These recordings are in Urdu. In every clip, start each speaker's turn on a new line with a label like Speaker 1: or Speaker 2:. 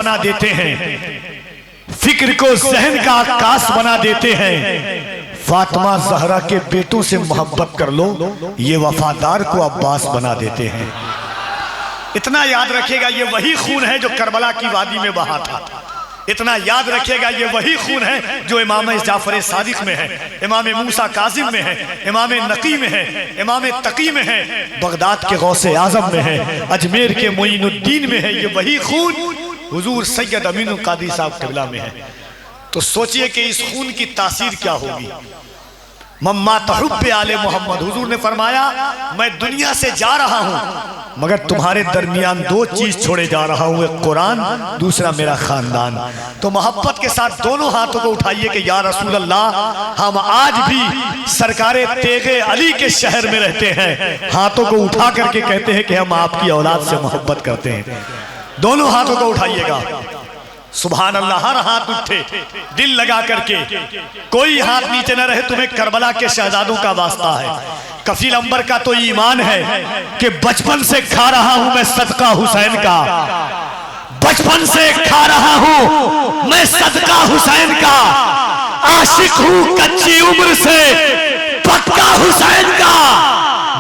Speaker 1: بنا دیتے ہیں، فکر کو ذہن کا عکاس بنا دیتے ہیں۔ فاطمہ زہرا کے بیٹوں سے محبت کر لو، یہ وفادار کو عباس بنا دیتے ہیں۔ اتنا یاد رکھے گا یہ وہی خون ہے جو کربلا کی وادی میں بہا تھا۔ اتنا یاد رکھے گا یہ وہی خون ہے جو امام جعفر صادق میں ہے، امام موسیٰ کاظم میں ہے، امام نقی میں ہے، امام تقی میں ہے، بغداد کے غوث اعظم میں ہے، اجمیر کے معین الدین میں ہے۔ یہ وہی خون حضور سید امین القادری صاحب قبلہ میں ہے۔ تو سوچئے کہ اس خون کی تاثیر کیا ہوگی۔ مما تحب آل محمد، حضور نے فرمایا میں دنیا سے جا رہا ہوں مگر تمہارے درمیان دو چیز چھوڑے جا رہا ہوں، ایک قرآن، دوسرا میرا خاندان۔ تو محبت کے ساتھ دونوں ہاتھوں کو اٹھائیے کہ یا رسول اللہ، ہم آج بھی سرکار تیغ علی کے شہر میں رہتے ہیں، ہاتھوں کو اٹھا کر کے کہتے ہیں کہ ہم آپ کی اولاد سے محبت کرتے ہیں۔ دونوں ہاتھوں کو اٹھائیے گا، سبحان اللہ، ہر ہاتھ اٹھے دل لگا کر کے، کوئی ہاتھ نیچے نہ رہے، تمہیں کربلا کے شہزادوں کا واسطہ ہے۔ کفیل عنبر کا تو ایمان ہے کہ بچپن سے کھا رہا ہوں میں صدقہ حسین کا، بچپن سے کھا رہا ہوں میں صدقہ حسین کا، عاشق ہوں کچی عمر سے پکا حسین کا۔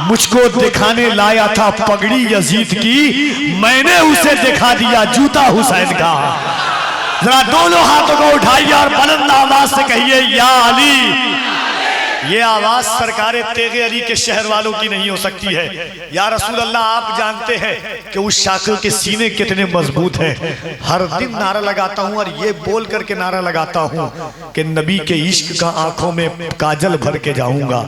Speaker 1: مجھ کو دکھانے لایا تھا پگڑی یزید کی، میں نے اسے دکھا دیا جوتا حسین کا۔ ذرا دونوں ہاتھوں کو اٹھائیے اور بلند آواز سے کہیے یا علی۔ یہ آواز سرکار تیغ علی کے شہر والوں کی نہیں ہو سکتی ہے۔ یا رسول اللہ، آپ جانتے ہیں کہ اس شاکر کے سینے کتنے مضبوط ہیں۔ ہر دن نعرہ لگاتا ہوں اور یہ بول کر کے نعرہ لگاتا ہوں کہ نبی کے عشق کا آنکھوں میں کاجل بھر کے جاؤں گا،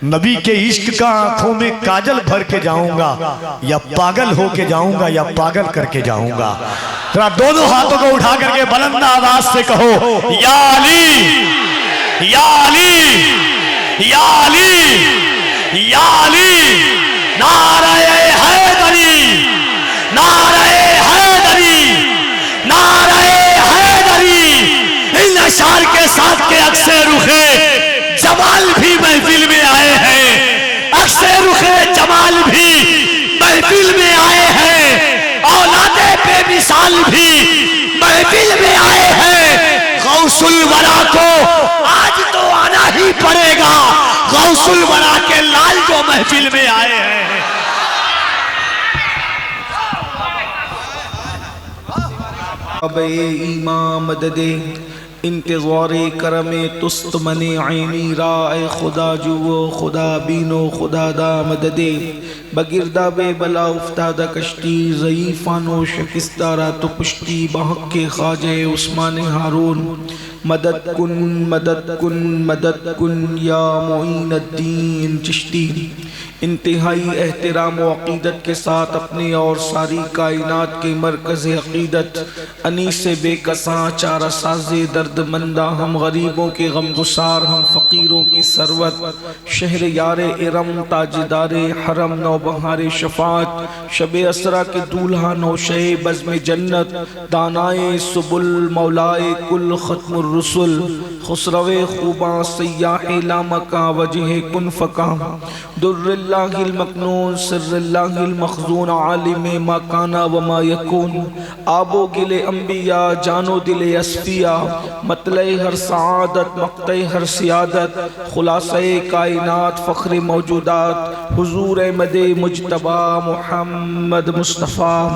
Speaker 1: نبی کے عشق کا آنکھوں میں کاجل بھر کے جاؤں گا، یا پاگل ہو کے جاؤں گا یا پاگل کر کے جاؤں گا۔ ذرا دونوں ہاتھوں کو اٹھا کر کے بلند آواز سے کہو یا علی، یا علی، یا علی، یا علی، نعرہ حیدری، نعرہ حیدری، نعرہ حیدری۔ ان اشعار کے ساتھ کے اکثر رخے جمال بھی محفل میں آئے ہیں، اکثر رخے جمال بھی محفل میں آئے ہیں، اولاد بے مثال بھی محفل میں آئے ہیں۔ غوث الورا کو آج تو آنا ہی پڑے گا، غوث الورا کے لال جو محفل میں آئے ہیں۔
Speaker 2: اب ایمان مدد انتظار کرم تست من عینی، رائے خدا جو خدا بینو خدا دا مدد۔ بگردہ بے بلا افتادہ کشتی، ضعیفان و شکستارہ تو پشتی، بحق کے خواجہ عثمان ہارون۔ مدد کن مدد کن مدد کن یا معین الدین چشتی۔ انتہائی احترام و عقیدت کے ساتھ اپنے اور ساری کائنات کے مرکز عقیدت، انیس بے کساں چارہ ساز درد مندہ، ہم غریبوں کے غم گسار، ہم فقیروں کی ثروت، شہر یار ارم تاجدار حرم، نوبہار شفاعت، شب اسرا کے دولہا نوشہ بزم جنت، دانائے سبل مولائے کل ختم الرسل، خسرو خوباں سیاح لامکاں وجہ کن فکاں، در اللہ المکنون سر اللہ المخزون، عالم ما کانا وما یکون، آب و گل انبیاء جان و دل اصفیاء، مطلع ہر سعادت مقطع ہر سیادت، خلاصہ کائنات فخر موجودات، حضور احمد مجتبی محمد مصطفیٰ۔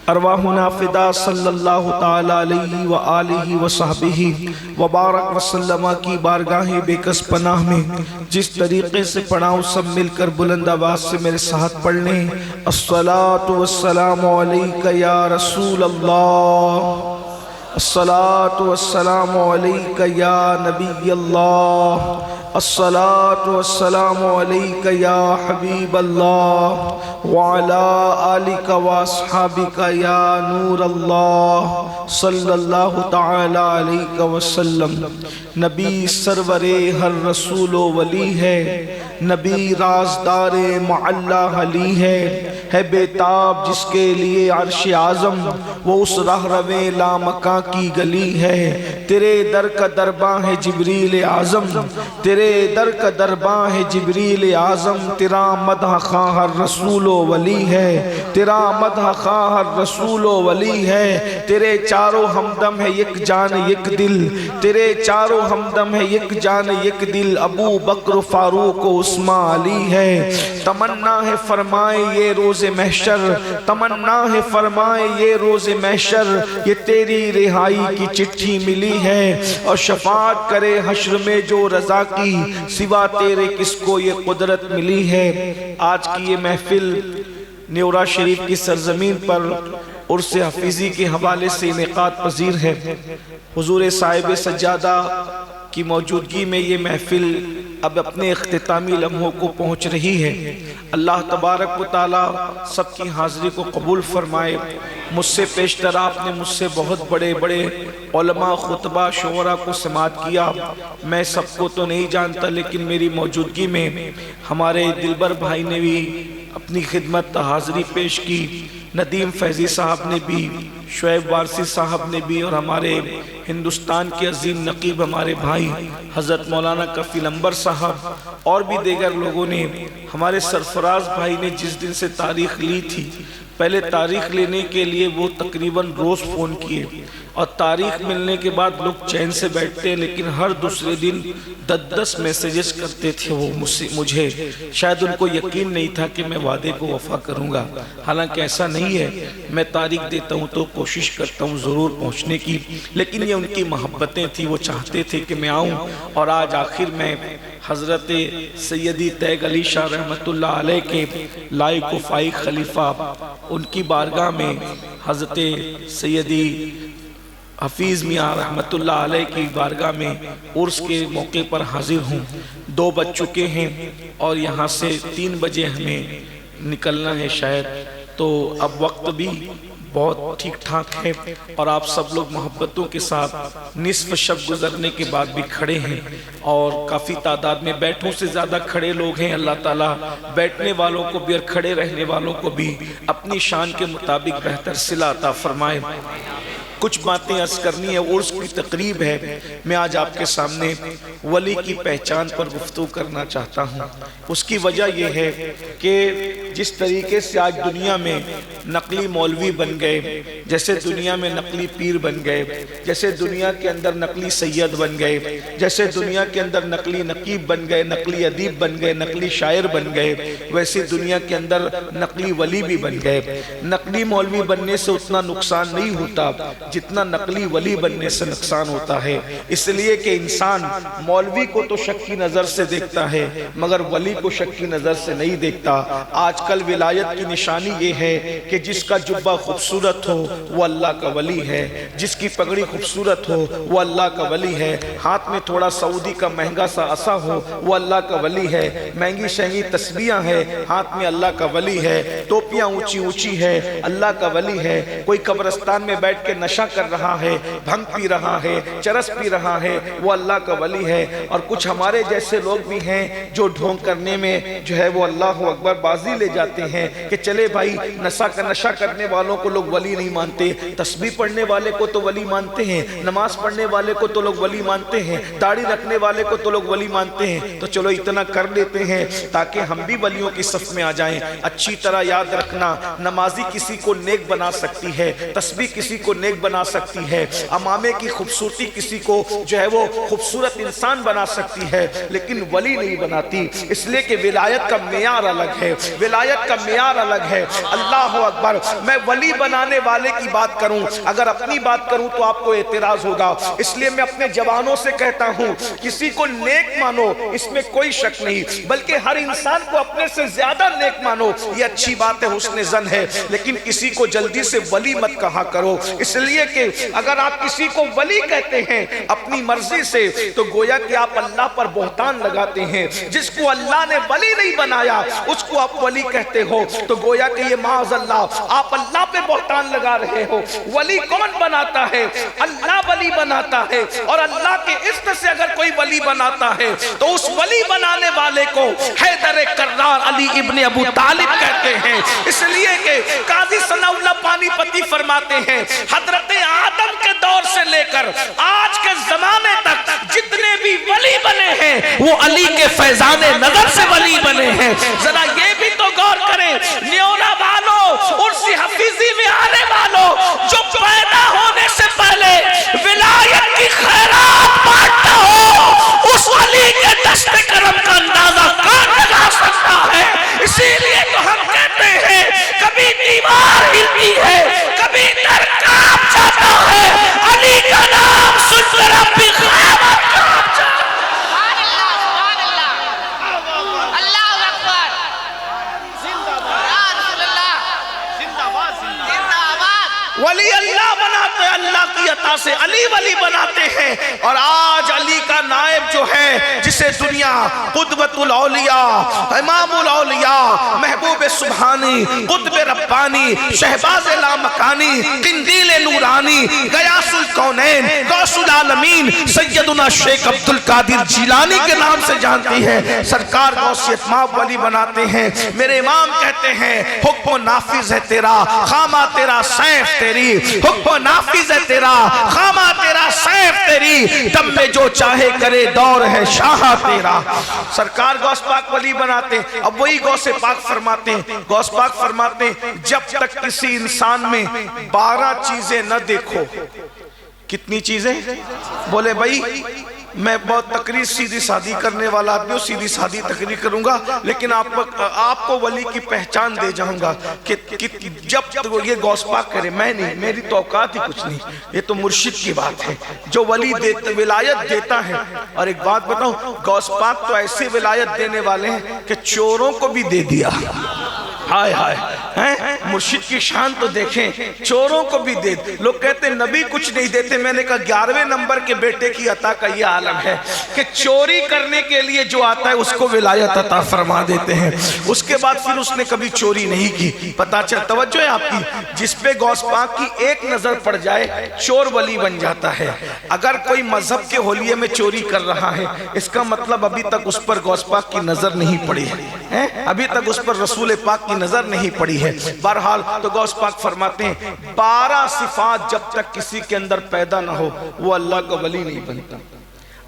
Speaker 2: ارواحنا فدا صلی اللہ تعالی علیہ وآلہ وصحبہ وبارک وسلم کی بارگاہ بے کس پناہ میں جس طریقے سے پڑھاؤں سب مل کر بلند آواز سے میرے ساتھ پڑھ لیں۔ الصلاۃ والسلام علیک یا رسول اللہ، الصلاۃ والسلام علیک یا نبی اللہ، الصلاۃ والسلام علیک یا حبیب اللہ، وعلی آلک واصحابک یا نور اللہ، صلی اللہ تعالی علیہ وسلم۔ نبی سرور ہر رسول و ولی ہے، نبی رازدار معلّہ علی ہے بیتاب جس کے لیے عرش اعظم، وہ اس راہ روے لامکاں کی گلی ہے۔ تیرے در کا درباں ہے جبریل اعظم، تیرے در کا درباں ہے جبریل اعظم، تیرا مدح خواہ ہر رسول و ولی ہے، تیرا مدح خواہ ہر رسول و ولی ہے۔ تیرے چاروں ہمدم ہے یک جان یک دل، تیرے چاروں ہمدم ہے یک جان یک دل، ابو بکر فاروق و عثمان علی ہے۔ تمنا ہے فرمائے یہ روز محشر، تمنا ہے فرمائے یہ روز محشر، یہ تیری رہائی کی چٹھی ملی ہے، اور شفاعت کرے حشر میں جو رضا کی، سوا تیرے کس کو یہ قدرت ملی ہے۔ آج کی یہ محفل نیورا شریف کی سرزمین پر عرس حفیظی کے حوالے سے انعقاد پذیر ہے۔ حضور صاحب سجادہ کی موجودگی میں یہ محفل اب اپنے اختتامی لمحوں کو پہنچ رہی ہے۔ اللہ تبارک و تعالی سب کی حاضری کو قبول فرمائے۔ مجھ سے پیشتر آپ نے مجھ سے بہت بڑے بڑے علماء، خطبہ، شعراء کو سماعت کیا۔ میں سب کو تو نہیں جانتا، لیکن میری موجودگی میں ہمارے دلبر بھائی نے بھی اپنی خدمت حاضری پیش کی، ندیم فیضی صاحب نے بھی، شعیب وارثی صاحب نے بھی، اور ہمارے ہندوستان کے عظیم نقیب ہمارے بھائی حضرت مولانا کفیل انور صاحب، اور بھی دیگر لوگوں نے۔ ہمارے سرفراز بھائی نے جس دن سے تاریخ لی تھی، پہلے تاریخ لینے کے لیے وہ تقریباً روز فون کیے، اور تاریخ ملنے کے بعد لوگ چین سے بیٹھتے ہیں، لیکن ہر دوسرے دن 10 میسیجز کرتے تھے وہ مجھے۔ شاید ان کو یقین نہیں تھا کہ میں وعدے کو وفا کروں گا، حالانکہ ایسا نہیں ہے۔ میں تاریخ دیتا ہوں تو کوشش کرتا ہوں ضرور پہنچنے کی، لیکن یہ ان کی محبتیں تھیں، وہ چاہتے تھے کہ میں آؤں۔ اور آج آخر میں حضرت سیدی تیغ علی شاہ رحمت اللہ علیہ کے لائق و فائق خلیفہ، ان کی بارگاہ میں حضرت سیدی حفیظ میاں رحمت اللہ علیہ کی بارگاہ میں عرس کے موقع پر حاضر ہوں۔ 2 بج چکے ہیں اور یہاں سے 3 بجے ہمیں نکلنا ہے شاید، تو اب وقت بھی بہت ٹھیک ٹھاک ہے، اور آپ سب لوگ محبتوں کے ساتھ نصف شب گزرنے کے بعد بھی کھڑے ہیں، اور کافی تعداد میں بیٹھوں سے زیادہ کھڑے لوگ ہیں۔ اللہ تعالیٰ بیٹھنے والوں کو بھی اور کھڑے رہنے والوں کو بھی اپنی شان کے مطابق بہتر صلہ عطا فرمائے۔ کچھ باتیں عرض کرنی ہے، عرس کی تقریب ہے۔ میں آج آپ کے سامنے ولی کی پہچان پر گفتگو کرنا چاہتا ہوں۔ اس کی وجہ یہ ہے کہ جس طریقے سے آج دنیا میں نقلی مولوی بن گئے، جیسے دنیا میں نقلی پیر بن گئے، جیسے دنیا کے اندر نقلی سید بن گئے، جیسے دنیا کے اندر نقلی نقیب بن گئے، نقلی ادیب بن گئے، نقلی شاعر بن گئے، ویسے دنیا کے اندر نقلی ولی بھی بن گئے۔ نقلی مولوی بننے سے اتنا نقصان نہیں ہوتا جتنا نقلی ولی بننے سے نقصان ہوتا ہے، اس لیے کہ انسان مولوی کو تو شک کی نظر سے دیکھتا ہے مگر ولی کو شک کی نظر سے نہیں دیکھتا۔ آج کل ولایت کی نشانی یہ ہے کہ جس کا جبہ خوبصورت ہو وہ اللہ کا ولی ہے، جس کی پگڑی خوبصورت ہو وہ اللہ کا ولی ہے، ہاتھ میں تھوڑا سعودی کا مہنگا سا عصا ہو وہ اللہ کا ولی ہے، مہنگی شہنگی تسبیحاں ہیں ہاتھ میں اللہ کا ولی ہے، ٹوپیاں اونچی اونچی ہے اللہ کا ولی ہے۔ کوئی قبرستان میں بیٹھ کے نشہ کر رہا ہے، بھنگ پی رہا ہے، چرس پی رہا ہے، وہ اللہ کا ولی ہے۔ اور کچھ ہمارے جیسے لوگ بھی ہیں جو ڈھونگ کرنے میں جو ہے وہ اللہ اکبر بازی لے جاتے ہیں کہ چلے بھائی نشہ کرنے والوں کو لوگ ولی نہیں مانتے، تسبیح پڑھنے والے کو تو ولی مانتے ہیں، نماز پڑھنے والے کو تو لوگ ولی مانتے ہیں، داڑھی رکھنے والے کو تو لوگ ولی مانتے ہیں، تو چلو اتنا کر لیتے ہیں تاکہ ہم بھی ولیوں کی صف میں آ جائیں۔ اچھی طرح یاد رکھنا، نمازی کسی کو نیک بنا سکتی ہے، تسبیح کسی کو نیک بنا سکتی ہے، امامے کی خوبصورتی کسی کو جو ہے وہ خوبصورت انسان بنا سکتی ہے، لیکن ولی نہیں بناتی، اس لیے کہ ولایت کا معیار الگ ہے، ولایت کا معیار الگ ہے۔ اللہ اکبر۔ میں ولی بنانے والے کی بات کروں، اگر اپنی بات کروں تو آپ کو اعتراض ہوگا، اس لیے میں اپنے جوانوں سے کہتا ہوں کسی کو نیک مانو، اس میں کوئی شک نہیں، بلکہ ہر انسان کو اپنے سے زیادہ نیک مانو، یہ اچھی بات ہے، حسن ظن ہے، لیکن کسی کو جلدی سے ولی مت کہا کرو، اس لیے لیے کہ اگر آپ کسی کو ولی کہتے ہیں اپنی مرضی سے تو گویا کہ آپ اللہ پر بہتان لگاتے ہیں. جس کو اللہ نے ولی نہیں بنایا اس کو آپ ولی کہتے ہو تو گویا کہ یہ معاذ اللہ آپ اللہ پہ بہتان لگا رہے ہو. ولی کون بناتا ہے؟ اللہ ولی بناتا ہے. اور اللہ کے اذن سے اگر کوئی ولی بناتا ہے تو اس ولی بنانے والے کو حیدر کرار علی ابن ابو طالب کہتے ہیں. اس لیے کہ قاضی ثناء اللہ پانی پتی فرماتے ہیں حضرت آدم کے دور سے لے کر آج کے زمانے تک جتنے بھی ولی بنے ہیں وہ علی کے فیضان نظر سے ولی بنے ہیں. ذرا یہ بھی تو غور کریں نیولا والوں ارسی حفیظی میں آنے والوں جو پیدا ہونے سے پہلے ولایت کی خیرات بانٹتا ہو اس علی کے دست کرم کا اندازہ کون لگا سکتا ہے؟ اسی لیے تو ہم کہتے ہیں کبھی دیوار ہلتی ہے کبھی در کانپ جاتا ہے علی کا نام سن کر اپنی خیامت کانپ جاتا ہے.
Speaker 3: سبحان اللہ اللہ اکبر رسول اللہ زندہ باد.
Speaker 2: ولی اللہ بناتے ہیں اللہ کی عطا سے علی ولی بناتے ہیں. اور آج علی کا نائب جو ہے جسے دنیا قدوۃ الاولیاء امام الاولیاء محبوب سبحانی قطب ربانی شہباز لامکانی قندیل نورانی غیاث الکونین غوث العالمین سیدنا شیخ عبد القادر جیلانی کے نام سے جانتی ہے. سرکار غوثیت ماب ولی بناتے ہیں. میرے امام کہتے ہیں حکم و نافذ ہے تیرا خامہ تیرا سیف تیری. حکم و نافذ ہے تیرا خامہ تیرا سیف تیری. دم میں جو چاہے کرے دور ہے شاہ تیرا. سرکار غوث پاک ولی بناتے ہیں. اب وہی غوث پاک فرماتے ہیں غوث پاک فرماتے ہیں جب تک کسی انسان میں 12 چیزیں نہ دیکھو. کتنی چیزیں؟ بولے بھائی میں بہت تقریر سیدھی سادھی کرنے والا آدمی ہوں سیدھی سادھی تقریر کروں گا لیکن آپ کو ولی کی پہچان دے جاؤں گا کہ جب یہ غوث پاک کرے میں نہیں میری تو اوقات ہی کچھ نہیں. یہ تو مرشد کی بات ہے جو ولی ولایت دیتا ہے. اور ایک بات بتاؤں غوث پاک تو ایسے ولایت دینے والے ہیں کہ چوروں کو بھی دے دیا. ہائے ہائے مرشد کی شان تو دیکھیں چوروں کو بھی دے. لوگ کہتے ہیں نبی کچھ نہیں دیتے. میں نے کہا 11ویں نمبر کے بیٹے کی عطا کا یہ عالم ہے کہ چوری کرنے کے لیے جو آتا ہے اس کو ولایت عطا فرما دیتے ہیں. اس کے بعد پھر اس نے کبھی چوری نہیں کی. پتہ چل توجہ ہے آپ کی جس پہ غوث پاک کی ایک نظر پڑ جائے چور ولی بن جاتا ہے. اگر کوئی مذہب کے حلیے میں چوری کر رہا ہے اس کا مطلب ابھی تک اس پر غوث پاک کی نظر نہیں پڑی ہے. ابھی تک اس پر رسول پاک کی نظر نہیں پڑی ہے. بہرحال تو غوث پاک فرماتے ہیں 12 صفات جب تک کسی کے اندر پیدا نہ ہو وہ اللہ کا ولی نہیں بنتا.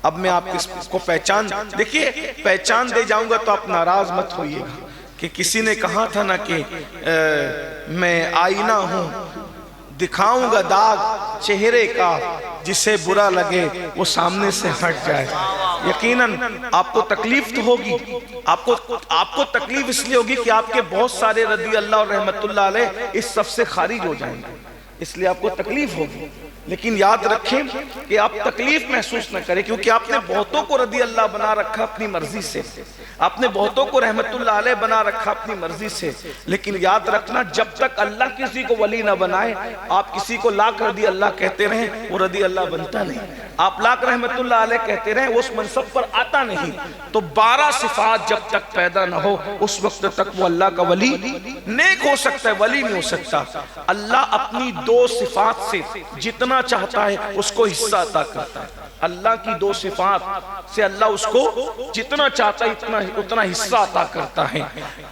Speaker 2: اب میں آپ کو پہچان دیکھیے پہچان دے جاؤں گا تو آپ ناراض مت ہوئیے گا کہ کسی نے کہا تھا نا کہ میں آئینہ ہوں دکھاؤں گا داغ چہرے کا جسے برا لگے وہ سامنے سے ہٹ جائے. یقیناً آپ کو تکلیف تو ہوگی. آپ کو تکلیف اس لیے ہوگی کہ آپ کے بہت سارے رضی اللہ اور رحمت اللہ علیہ اس صف سے خارج ہو جائیں گے اس لیے آپ کو تکلیف ہوگی. لیکن یاد رکھیں کہ آپ تکلیف محسوس نہ کریں کیونکہ آپ نے بہتوں کو رضی اللہ بنا رکھا اپنی مرضی سے. آپ نے بہتوں کو رحمت اللہ علیہ بنا رکھا اپنی مرضی سے. لیکن یاد رکھنا جب تک اللہ کسی کو ولی نہ بنائے آپ کسی کو لاکھ رضی اللہ کہتے رہیں وہ رضی اللہ بنتا نہیں. آپ لاکھ رحمت اللہ علیہ کہتے رہیں وہ اس منصب پر آتا نہیں. تو 12 صفات جب تک پیدا نہ ہو اس وقت تک وہ اللہ کا ولی نیک ہو سکتا ہے ولی نہیں ہو سکتا. اللہ اپنی 2 صفات سے جتنا چاہتا ہے اس کو حصہ عطا کرتا ہے. اللہ کی 2 صفات سے اللہ اس کو جتنا چاہتا ہے اتنا حصہ عطا کرتا ہے.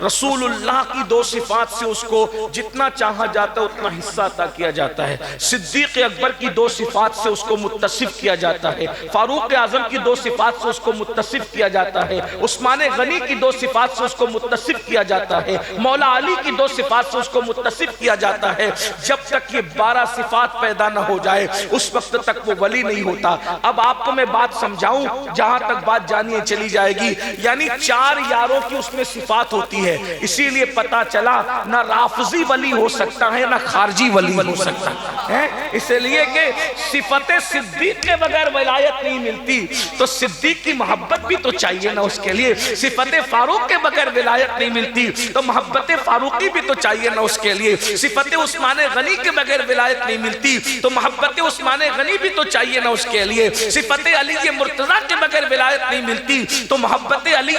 Speaker 2: رسول اللہ کی 2 صفات سے اس کو جتنا چاہا جاتا ہے اتنا حصہ عطا کیا جاتا ہے. صدیق اکبر کی 2 صفات سے اس کو متصف کیا جاتا ہے. فاروق اعظم کی 2 صفات سے اس کو متصف کیا جاتا ہے. عثمان غنی کی 2 صفات سے اس کو متصف کیا جاتا ہے. مولا علی کی 2 صفات سے اس کو متصف کیا جاتا ہے. جب تک یہ 12 صفات پیدا نہ ہو جائے اس وقت تک وہ ولی نہیں ہوتا. اب اب آپ کو میں بات سمجھاؤں، جہاں تک بات جانیے چلی جائے گی، یعنی 4 یاروں کی اس میں صفات ہوتی ہے، اسی لیے پتا چلا نہ رافضی ولی ہو سکتا ہے نہ خارجی ولی ہو سکتا ہے، اس لیے کہ صفت صدیق کے بغیر ولایت نہیں ملتی، تو صدیق کی محبت بھی تو چاہیے نا اس کے لیے، صفت فاروق کے بغیر ولایت نہیں ملتی تو محبت فاروقی بھی تو چاہیے نا اس کے لیے، صفت عثمان غنی کے بغیر ولایت نہیں ملتی تو محبت عثمان غنی بھی تو چاہیے نا اس کے لیے، صفت علی مرتضیٰ کے بغیر ولایت نہیں ملتی تو محبت علی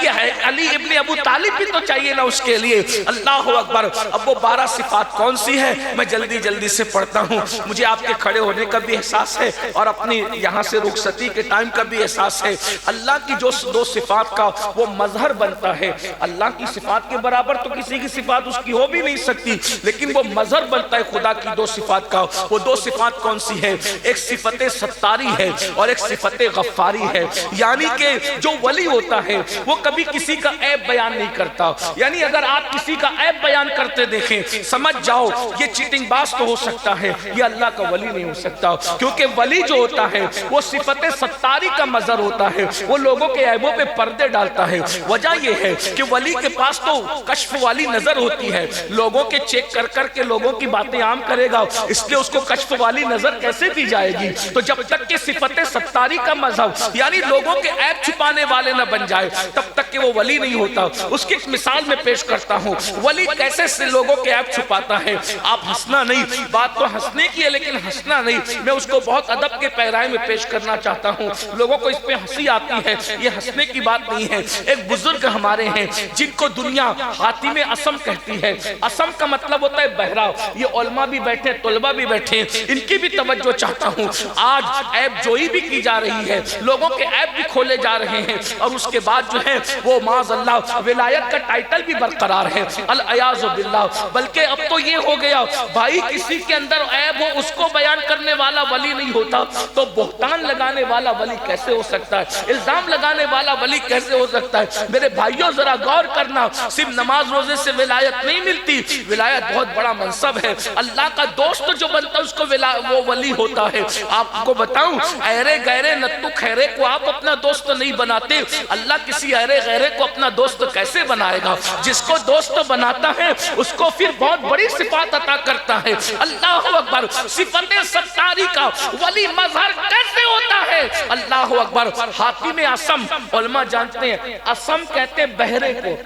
Speaker 2: ابن ابو طالب بھی تو چاہیے نا اس کے لیے۔ اللہ اکبر۔ اب وہ 12 صفات کون سی ہے میں جلدی جلدی سے پڑھتا ہوں، مجھے آپ کے کھڑے ہونے کا بھی احساس ہے اور اپنی یہاں سے رخصتی کے ٹائم کا بھی احساس ہے۔ اللہ کی جو 2 صفات کا وہ مظہر بنتا ہے، اللہ کی صفات کے برابر تو کسی کی صفات اس کی ہو بھی نہیں سکتی، لیکن وہ مظہر بنتا ہے خدا کی 2 صفات کا۔ وہ 2 صفات کون سی ہے؟ ایک صفت ستاری ہے اور ایک صفت غفاری ہے، یعنی کہ جو ولی ہوتا ہے وہ کبھی کسی کا عیب بیان نہیں کرتا، یعنی اگر آپ کسی کا عیب بیان کرتے دیکھیں سمجھ جاؤ یہ چیٹنگ باز تو ہو سکتا ہے، یہ اللہ کا ولی نہیں ہو سکتا، کیونکہ ولی جو ہوتا ہے وہ صفت ستاری کا مظہر ہوتا ہے، وہ لوگوں کے عیبوں پہ پردے ڈالتا ہے۔ وجہ یہ ہے کہ ولی کے پاس تو کشف والی نظر ہوتی ہے، لوگوں کے چیک کر کر کے لوگوں کی باتیں عام کرے گا، اس لیے اس کو کشف والی نظر کیسے دی جائے گی؟ تو جب تک کہ صفت ستاری کا مذہب یعنی لوگوں کے عیب چھپانے والے نہ بن جائے تب تک کہ وہ ولی نہیں ہوتا۔ اس کی ایک مثال میں پیش کرتا ہوں، ولی کیسے سے لوگوں کے عیب چھپاتا ہے۔ آپ ہنسنا نہیں، بات تو ہنسنے کی ہے لیکن ہنسنا نہیں، میں اس کو بہت ادب کے پیرائے میں پیش کرنا چاہتا ہوں، لوگوں کو اس پہ ہنسی آتی ہے، یہ ہنسنے کی بات نہیں ہے۔ ایک بزرگ ہمارے ہیں جن کو دنیا حاتم اسم کہتی ہے، اسم کا مطلب ہوتا ہے بہرا، یہ علماء بھی بیٹھے طلباء بھی بیٹھے، ان کی بھی توجہ چاہتا ہوں۔ آج عیب جوئی بھی کی جا رہی ہے، لوگوں کے عیب بھی کھولے جا رہے ہیں، اور اس کے بعد جو ہے وہ معاذ اللہ ولایت کا ٹائٹل بھی برقرار ہے، العیاذ باللہ۔ بلکہ اب تو یہ ہو گیا بھائی کسی کے اندر عیب ہو اس کو بیان کرنے والا ولی نہیں ہوتا تو بہتان لگانے والا ولی کیسے ہو سکتا ہے، الزام لگانے والا ولی کیسے ہو سکتا ہے؟ میرے بھائیوں ذرا غور کرنا، صرف نماز روزے سے ولایت نہیں ملتی، ولایت بہت بڑا منصب ہے، اللہ کا دوست جو بنتا ہے اس کو وہ ولی ہوتا ہے۔ آپ کو بتاؤں ایرے غیرے نتو خیرے کو آپ اپنا دوست نہیں بناتے، اللہ کسی ایرے غیرے کو اپنا دوست کیسے بنائے گا؟ جس کو دوست بناتا ہے اس کو پھر بہت بڑی صفات عطا کرتا ہے۔ اللہ اکبر۔ صفت ستاری کا ولی مظہر کیسے ہوتا ہے؟ اللہ اکبر۔ حاتم اسم علماء جانتے ہیں، اسم کہتے ہیں بہرے کو،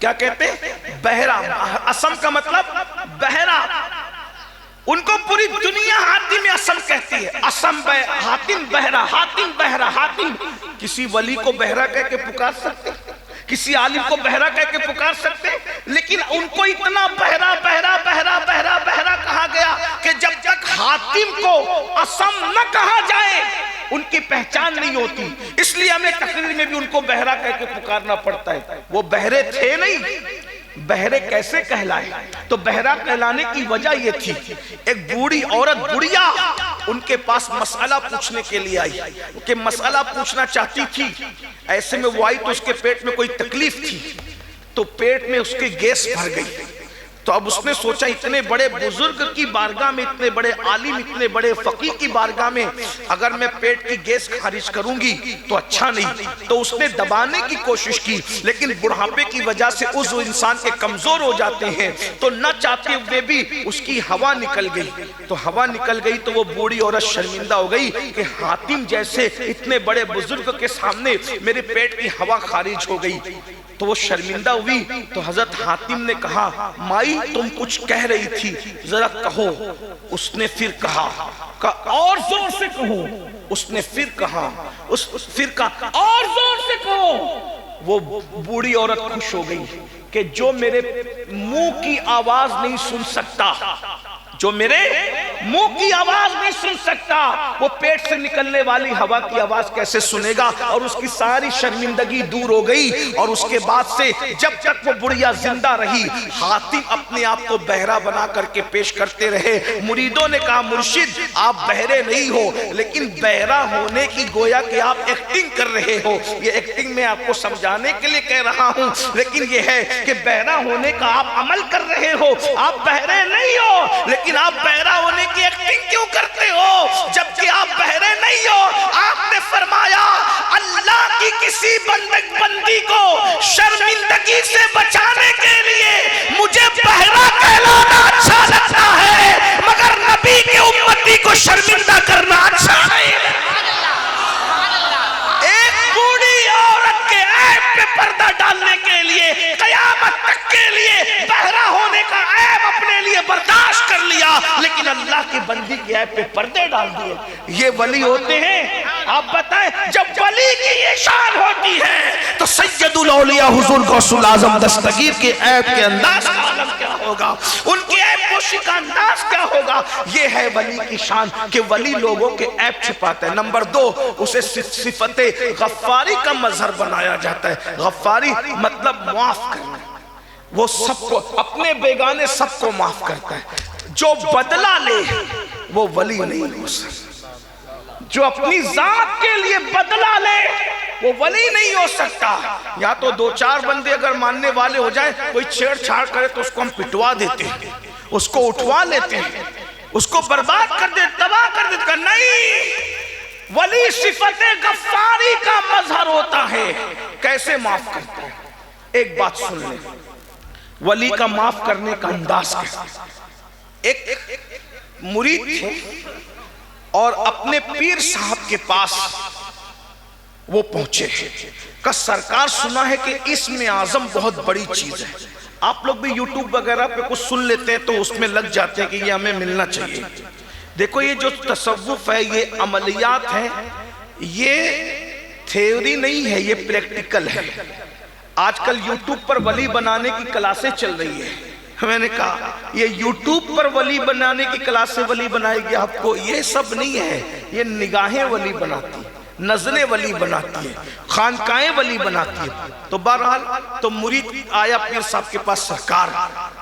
Speaker 2: کیا کہتے ہیں؟ بہرا۔ اسم کا مطلب بہرا، ان کو پوری دنیا حاتم اسم کہتی ہے، اسم حاتم بہرا، حاتم بہرا، حاتم۔ کسی ولی کو بہرا کہہ کے پکار سکتے، کسی عالم کو بہرا کہہ کے پکار سکتے، لیکن ان کو اتنا بہرا بہرا بہرا بہرا بہرا کہا گیا کہ جب تک حاتم کو اسم نہ کہا جائے ان کی پہچان نہیں ہوتی، اس لیے ہمیں تقریر میں بھی ان کو بہرا کہہ کے پکارنا پڑتا ہے۔ وہ بہرے تھے نہیں، بہرے کیسے کہلائے؟ تو بہرا کہلانے کی وجہ یہ تھی، ایک بوڑھی عورت بڑھیا ان کے پاس مسئلہ پوچھنے کے لیے آئی، کہ مسئلہ پوچھنا چاہتی تھی، ایسے میں وہ آئی تو اس کے پیٹ میں کوئی تکلیف تھی، تو پیٹ میں اس کے گیس بھر گئی، تو اب اس نے سوچا اتنے بڑے بزرگ کی بارگاہ میں، اتنے بڑے عالم، اتنے بڑے فقیہ کی بارگاہ میں اگر میں پیٹ کی گیس خارج کروں گی تو اچھا نہیں، تو اس نے دبانے کی کوشش کی، لیکن بڑھاپے کی وجہ سے عضو انسان کے کمزور ہو جاتے ہیں، تو نہ چاہتے ہوئے بھی اس کی ہوا نکل گئی، تو ہوا نکل گئی تو وہ بوڑھی عورت شرمندہ ہو گئی کہ حاتم جیسے اتنے بڑے بزرگ کے سامنے میرے پیٹ کی ہوا خارج ہو گئی، تو وہ شرمندہ ہوئی، تو حضرت حاتم نے کہا مائی تم کچھ کہہ رہی تھی ذرا کہو، اس نے پھر کہا اور زور سے کہو، اس نے پھر کہا اور زور سے کہو۔ وہ بوڑھی عورت خوش ہو گئی کہ جو میرے منہ کی آواز نہیں سن سکتا، جو میرے منہ کی آواز نہیں سن سکتا، وہ پیٹ سے نکلنے والی ہوا کی آواز کیسے سنے گا؟ اور اس کی ساری شرمندگی دور ہو گئی، اور اس کے بعد سے جب تک وہ بڑھیا زندہ رہی حاتم اپنے آپ کو بہرا بنا کر کے پیش کرتے رہے۔ مریدوں نے کہا مرشد آپ بہرے نہیں ہو، لیکن بہرا ہونے کی گویا کہ آپ ایکٹنگ کر رہے ہو، یہ ایکٹنگ میں آپ کو سمجھانے کے لیے کہہ رہا ہوں، لیکن یہ ہے کہ بہرا ہونے کا آپ عمل کر رہے ہو، آپ بہرے نہیں ہو، لیکن آپ بہرا ہونے کی ایکٹنگ کیوں کرتے ہو؟ جبکہ آپ بہرے نہیں ہو، کسی بندی کو شرمندگی سے بچانے کے لیے مجھے بہرا کہلانا اچھا لگتا ہے، مگر نبی کے امتی کو شرمندہ کرنا اچھا نہیں۔ ایک بوڑھی عورت کے عیب پہ پردہ ڈالنے کے لیے قیامت تک کے لیے بہرا ہونے کا عیب اپنے لیے برداشت کر لیا، لیکن اللہ کی بندی کے عیب پہ پردے ڈال دیے۔ یہ ولی ہوتے ہیں؟ آپ بتائیں، جب ولی کی یہ شان ہوتی ہے تو سید الاولیاء حضور غوث الاعظم دستگیر کے عیب کے انداز کا عالم کیا ہوگا، ان کے عیب پوشی کا انداز کیا ہوگا۔ یہ ہے ولی کی شان کہ ولی لوگوں کے عیب چھپاتا ہے۔ نمبر 2، اسے صفت غفاری کا مظہر بنایا جاتا ہے۔ غفاری مطلب معاف کرنا، وہ سب کو، اپنے بیگانے سب کو معاف کرتا ہے۔ جو بدلہ لے وہ ولی نہیں ہو سکتا، جو اپنی ذات کے لیے بدلہ لے وہ ولی نہیں ہو سکتا۔ یا تو 2-4 بندے اگر ماننے والے ہو جائیں، کوئی چھیڑ چھاڑ کرے تو اس کو ہم پٹوا دیتے ہیں، اس کو اٹھوا لیتے ہیں، اس کو برباد کر دیتے، تباہ کر دیتے۔ نہیں، ولی صفت غفاری کا مظہر ہوتا ہے۔ کیسے معاف کرتا ہے؟ ایک بات سن لیں، ولی کا معاف کرنے کا انداز کیسا؟ ایک مرید تھے اور اپنے پیر صاحب کے پاس وہ پہنچے کہ سرکار سنا ہے کہ اسم اعظم بہت بڑی چیز ہے۔ آپ لوگ بھی یوٹیوب وغیرہ پہ کچھ سن لیتے ہیں تو اس میں لگ جاتے ہیں کہ یہ ہمیں ملنا چاہیے۔ دیکھو یہ جو تصوف ہے، یہ عملیات ہیں، یہ تھیوری نہیں ہے، یہ پریکٹیکل ہے۔ آج کل یوٹیوب پر ولی بنانے کی کلاسیں چل رہی ہے۔ میں نے کہا یہ یوٹیوب پر ولی بنانے کی کلاسیں ولی بنائے گی آپ کو، یہ سب نہیں ہے۔ یہ نگاہیں ولی بناتی ہیں، نظریں ولی بناتی ہیں، خانقاہیں ولی بناتی ہیں۔ تو بہرحال تو مرید آیا پیر صاحب کے پاس، سرکار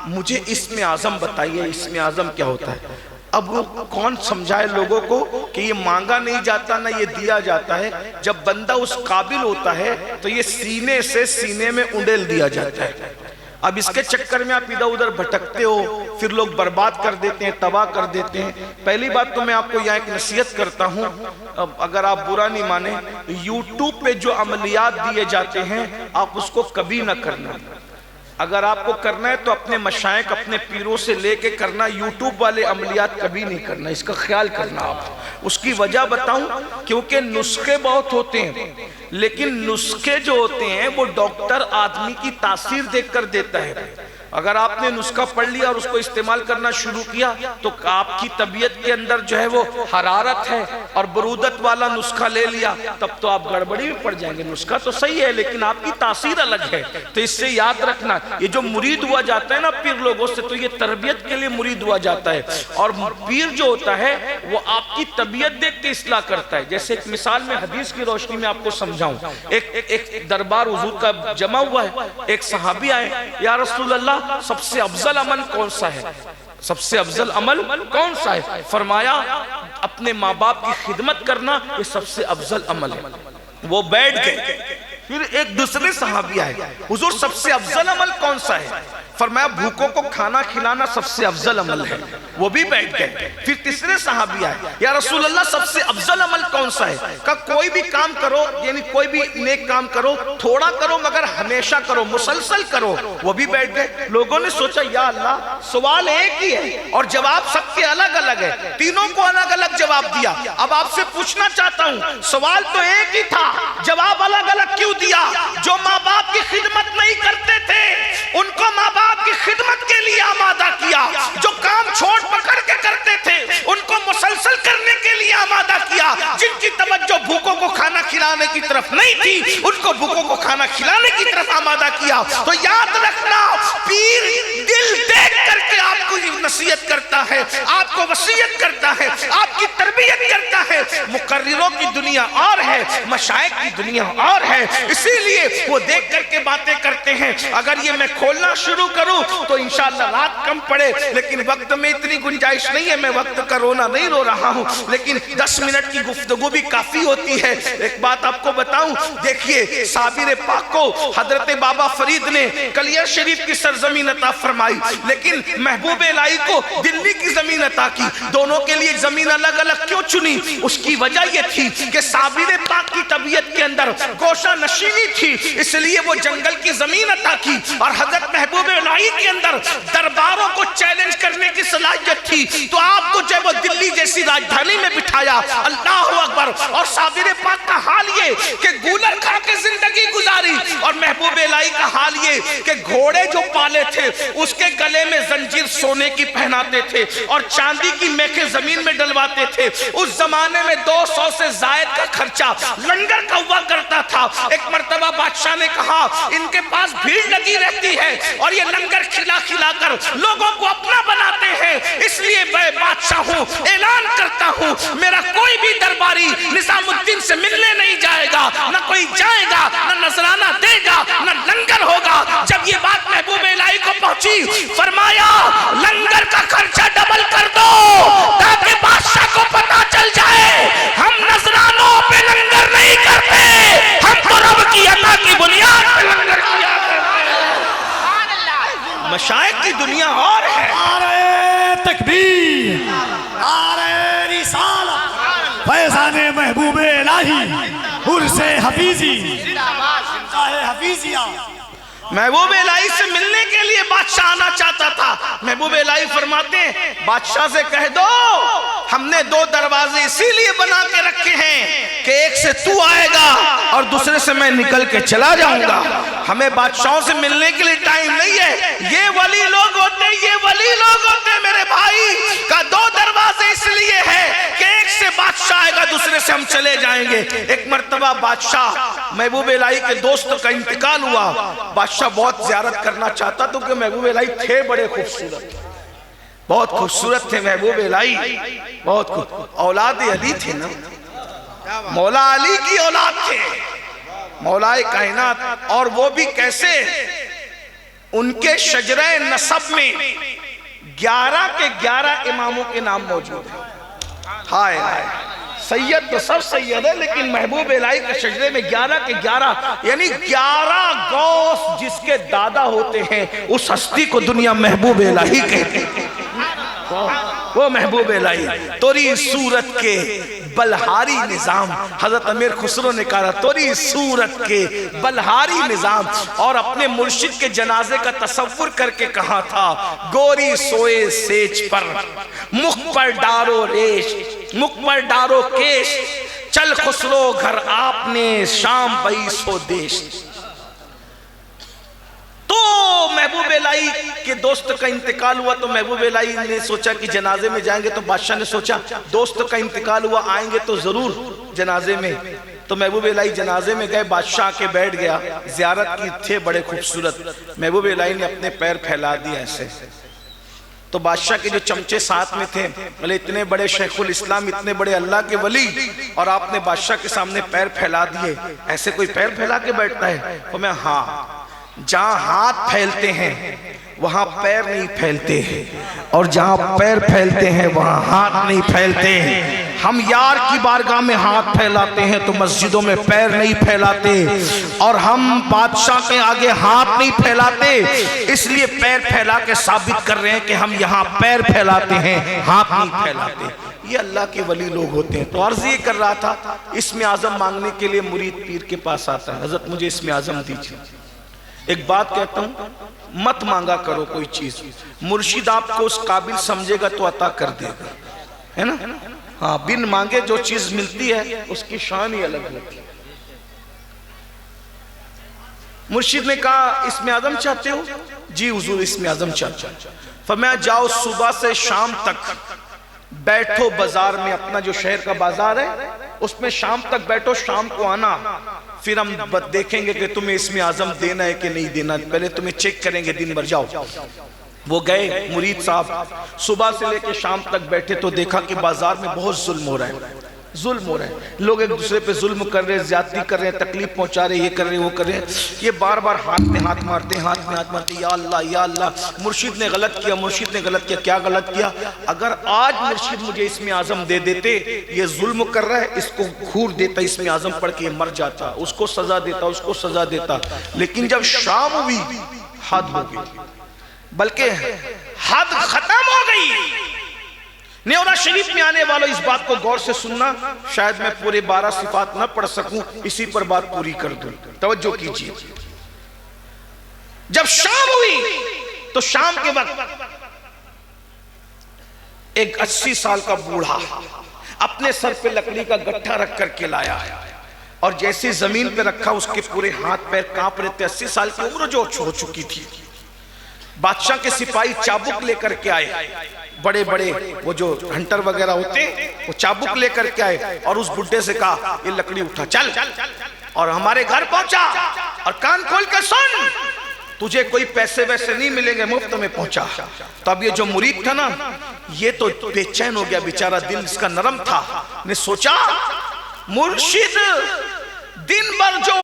Speaker 2: مجھے اسم اعظم بتائیے، اسم اعظم کیا ہوتا ہے؟ اب وہ کون سمجھائے لوگوں کو کہ یہ مانگا نہیں جاتا نہ یہ دیا جاتا ہے۔ جب بندہ اس قابل ہوتا ہے تو یہ سینے سے سینے میں انڈیل دیا جاتا ہے۔ اب اس کے چکر میں آپ ادھر ادھر بھٹکتے ہو، پھر لوگ برباد کر دیتے ہیں، تباہ کر دیتے ہیں۔ پہلی بات تو میں آپ کو یہاں ایک نصیحت کرتا ہوں، اگر آپ برا نہیں مانیں، یوٹیوب پہ جو عملیات دیے جاتے ہیں آپ اس کو کبھی نہ کرنا۔ اگر آپ کو کرنا ہے تو اپنے مشائخ، اپنے پیروں سے لے کے کرنا، یوٹیوب والے عملیات کبھی نہیں کرنا، اس کا خیال کرنا۔ آپ اس کی وجہ بتاؤں، کیونکہ نسخے بہت ہوتے ہیں، لیکن نسخے جو ہوتے ہیں وہ ڈاکٹر آدمی کی تاثیر دیکھ کر دیتا ہے۔ اگر آپ نے نسخہ پڑھ لیا اور اس کو استعمال کرنا شروع کیا تو آپ کی طبیعت کے اندر جو ہے وہ حرارت ہے اور برودت والا نسخہ لے لیا، تب تو آپ گڑبڑی میں پڑ جائیں گے۔ نسخہ تو صحیح ہے لیکن آپ کی تاثیر الگ ہے۔ تو اس سے یاد رکھنا، یہ جو مرید ہوا جاتا ہے نا پیر لوگوں سے، تو یہ تربیت کے لیے مرید ہوا جاتا ہے، اور پیر جو ہوتا ہے وہ آپ کی طبیعت دیکھ کے اصلاح کرتا ہے۔ جیسے ایک مثال میں حدیث کی روشنی میں آپ کو سمجھاؤں، ایک دربار حضور کا جمع ہوا ہے، ایک صحابی آئے، یا رسول اللہ سب سے افضل عمل کون سا ہے؟ سب سے افضل عمل کون سا ہے؟ فرمایا اپنے ماں باپ کی خدمت کرنا، یہ سب سے افضل عمل ہے۔ وہ بیٹھ گئے، پھر ایک دوسرے صحابی آئے، حضور سب سے افضل عمل کون سا ہے؟ فرمایا بھوکوں کو کھانا کھلانا سب سے افضل عمل ہے۔ وہ بھی بیٹھ گئے، پھر تیسرے صحابی آئے، یا رسول اللہ سب سے افضل عمل کون سا ہے؟ کہا کوئی بھی کام کرو، یعنی کوئی بھی نیک کام کرو، تھوڑا کرو مگر ہمیشہ کرو، مسلسل کرو۔ وہ بھی بیٹھ گئے۔ لوگوں نے سوچا یا اللہ سوال ایک ہی ہے اور جواب سب کے الگ الگ ہے، تینوں کو الگ الگ جواب دیا۔ اب آپ سے پوچھنا چاہتا ہوں، سوال تو ایک ہی تھا، جواب الگ الگ کیوں دیا؟ جو ماں باپ کی خدمت نہیں کرتے تھے ان کو ماں باپ کی خدمت کے لیے آمادہ کیا، جو کام چھوڑ پکڑ کے کرتے تھے ان کو مسلسل کرنے کے لیے آمادہ کیا، جن کی توجہ بھوکوں کو کھانا کھلانے کی طرف نہیں تھی ان کو بھوکوں کو کھانا کھلانے کی طرف آمادہ کیا۔ تو یاد رکھنا، پیر دل دیکھ کر کے آپ کو نصیحت کرتا ہے، آپ کو وصیت کرتا ہے، آپ کی تربیت کرتا ہے۔ مقرروں کی دنیا اور ہے، مشائخ کی دنیا اور ہے، اسی لیے وہ دیکھ کر کے باتیں کرتے ہیں۔ اگر یہ میں کھولنا شروع کروں تو انشاءاللہ رات کم پڑے، لیکن وقت میں اتنی گنجائش نہیں ہے، میں وقت کا رونا نہیں رو رہا ہوں، لیکن 10 منٹ کی گفتگو بھی کافی ہوتی ہے۔ ایک بات آپ کو بتاؤں، دیکھیے صابر پاک کو حضرت بابا فرید نے کلیہ شریف کی سرزمین عطا فرمائی، لیکن محبوب الہی کو دلی کی زمین عطا کی۔ دونوں کے لیے زمین الگ الگ کیوں چنی؟ اس کی وجہ وجہ یہ تھی کہ صابر پاک کی طبیعت کے اندر گوشہ نشینی تھی، اس لیے وہ جنگل کی زمین عطا کی، اور حضرت محبوب الہی کے اندر درباروں کو چیلنج کرنے کی صلاحیت تھی، تو آپ کو جو وہ دلی جیسی راجدھانی میں بٹھایا۔ اللہ اکبر۔ اور صابر پاک کا حال یہ کہ گولر کھا کے زندگی گزاری، اور محبوب الہی کا حال یہ کہ گھوڑے جو پالے تھے اس کے گلے میں زنجیر سونے کی پہناتے تھے اور چاندی کی میخیں زمین میں ڈلواتے تھے۔ اس زمانے میں 200 سے زائد کا خرچہ لنگر کا ہوا کرتا تھا۔ ایک مرتبہ بادشاہ نے کہا ان کے پاس بھیڑ لگی رہتی ہے اور یہ لنگر کھلا کھلا کر لوگوں کو اپنا بناتے ہیں، اس لیے میں بادشاہ ہوں، اعلان کرتا ہوں میرا کوئی بھی درباری نظام الدین سے ملنے نہیں جائے گا، نہ کوئی جائے گا، نہ نذرانہ دے گا، نہ لنگر ہوگا۔ جب یہ بات محبوب الہی کو پہنچی، فرمایا لنگر کا خرچہ ڈبل کر دو تاکہ بادشاہ کو پتا چل جائے ہم نذرانوں پہ لنگر نہیں کرتے، ہم تو رب کی عطا کی بنیاد پہ لنگر کیا کرتے ہیں۔ مشائخ کی دنیا اور ہے۔
Speaker 1: نعرہ تکبیر، نعرہ رسالت، فیضان محبوب الہی، عرس حفیظی، حفیظیہ۔
Speaker 2: محبوب الہی سے ملنے کے لیے بادشاہ آنا چاہتا تھا۔ محبوب الہی فرماتے ہیں بادشاہ سے کہہ دو ہم نے 2 دروازے اسی لیے بنا کے رکھے ہیں کہ ایک سے تو آئے گا اور دوسرے سے میں نکل کے چلا جاؤں گا۔ ہمیں بادشاہوں سے ملنے کے لیے ٹائم نہیں ہے، یہ ولی لوگ ہوتے ہیں، یہ ولی لوگ ہوتے ہیں میرے بھائی کا 2 دروازے اس لیے ہے کہ ایک سے بادشاہ آئے گا دوسرے سے ہم چلے جائیں گے۔ ایک مرتبہ بادشاہ محبوب الہی کے دوست کا انتقال ہوا، بادشاہ بہت زیارت کرنا چاہتا تو کہ محبوب الہی تھے بڑے خوبصورت، بہت خوبصورت تھے محبوب الہی، بہت اولاد علی تھے نا، مولا علی کی اولاد تھے، مولا کائنات۔ اور وہ بھی کیسے؟ ان کے شجرہ نسب میں 11 کے 11 اماموں کے نام موجود ہیں۔ ہائے ہائے، سید تو سب سید ہے لیکن محبوب الہی کے شجرے میں 11 کے 11 یعنی 11 غوث جس کے دادا ہوتے ہیں، اس ہستی کو دنیا محبوب الہی کہتے ہیں۔ وہ محبوب الہی توری صورت کے بلہاری نظام، حضرت امیر خسرو نے کہا توری صورت کے بلہاری نظام، اور اپنے مرشد کے جنازے کا تصور کر کے کہا تھا گوری سوئے سیج پر مخ پر ڈارو ریش، مخ پر ڈارو کیش، چل خسرو گھر آپ نے شام بئی سو دیش۔ تو محبوب الہی کے دوست کا انتقال ہوا تو محبوب الہی نے سوچا کہ جنازے میں جائیں گے، تو بادشاہ نے سوچا دوست کا انتقال ہوا آئیں گے تو ضرور جنازے میں، تو محبوب الہی جنازے میں گئے، بادشاہ کے بیٹھ گیا، زیارت کی تھے بڑے خوبصورت، محبوب الہی نے اپنے پیر پھیلا دیے ایسے، تو بادشاہ کے جو چمچے ساتھ میں تھے بلے اتنے بڑے شیخ الاسلام، اتنے بڑے اللہ کے ولی، اور آپ نے بادشاہ کے سامنے پیر پھیلا دیے، ایسے کوئی پیر پھیلا کے بیٹھتا ہے؟ تو میں ہاں، جہاں ہاتھ پھیلتے ہیں وہاں پیر نہیں پھیلتے، اور جہاں پیر پھیلتے ہیں وہاں ہاتھ نہیں پھیلتے۔ ہم یار کی بارگاہ میں ہاتھ پھیلاتے ہیں تو مسجدوں میں پیر نہیں پھیلاتے، اور ہم بادشاہ کے آگے ہاتھ نہیں پھیلاتے، اس لیے پیر پھیلا کے ثابت کر رہے ہیں کہ ہم یہاں پیر پھیلاتے ہیں، ہاتھ نہیں پھیلاتے۔ یہ اللہ کے ولی لوگ ہوتے ہیں۔ تو عرض یہ کر رہا تھا اسم اعظم مانگنے کے لیے مرید پیر کے پاس آتا ہے، حضرت مجھے اسم اعظم دیجیے۔ ایک بات کہتا ہوں، مت مانگا کرو کوئی چیز، مرشد آپ کو اس قابل سمجھے گا تو عطا کر دے گا، ہے نا؟ ہاں، بن مانگے جو چیز ملتی ہے اس کی شان ہی الگ ہوتی ہے۔ مرشد نے کہا اسم اعظم چاہتے ہو؟ جی حضور اسم اعظم چاہتا ہوں۔ فرمایا جاؤ صبح سے شام تک بیٹھو بازار میں، اپنا جو شہر کا بازار ہے اس میں شام تک بیٹھو، شام کو آنا، پھر ہم دیکھیں گے کہ تمہیں اسم اعظم دینا ہے کہ نہیں دینا، پہلے تمہیں چیک کریں گے دن بھر۔ جاؤ۔ وہ گئے مرید صاحب، صبح سے لے کے شام تک بیٹھے تو دیکھا کہ بازار میں بہت ظلم ہو رہا ہے، ظلم ہو رہا ہے، لوگ ایک دوسرے پہ ظلم کر رہے ہیں، زیادتی کر رہے ہیں، تکلیف پہنچا رہے ہیں، یہ کر رہے ہیں، وہ کر رہے ہیں۔ یہ بار بار ہاتھ میں ہاتھ مارتے ہیں، ہاتھ میں ہاتھ مارتے ہیں، یا اللہ یا اللہ، مرشد نے غلط کیا، مرشد نے غلط کیا۔ کیا غلط کیا؟ اگر آج مرشد مجھے اسم اعظم دے دیتے، یہ ظلم کر رہا ہے، اس کو گھور دیتا، اسم اعظم پڑھ کے مر جاتا، اس کو سزا دیتا، اس کو سزا دیتا۔ لیکن جب شام ہوئی حد ہو گئی، بلکہ حد ختم ہو گئی، نیورہ شریف میں آنے والوں اس بات کو غور سے سننا، شاید میں پورے 12 صفات نہ پڑھ سکوں، اسی پر بات پوری کر دوں، توجہ کیجیے۔ جب شام ہوئی تو شام کے وقت ایک 80 سال کا بوڑھا اپنے سر پہ لکڑی کا گٹھا رکھ کر کے لایا، اور جیسے زمین پہ رکھا اس کے پورے ہاتھ پیر کانپ رہے تھے۔ 80 سال کی عمر جو ہو چکی تھی۔ بادشاہ کے سپاہی چابک لے کر کے آئے، بڑے بڑے وہ جو ہنٹر وغیرہ ہوتے وہ چابک لے کر کے آئے، اور اس بڈھے سے کہا یہ لکڑی اٹھا چل، اور ہمارے گھر پہنچا، اور کان کھول کے سن، تجھے کوئی پیسے ویسے نہیں ملیں گے، مفت میں پہنچا۔ تو اب یہ جو مرید تھا نا، یہ تو بے چین ہو گیا بیچارہ، دل اس کا نرم تھا، نے سوچا مرشد دن بھر جو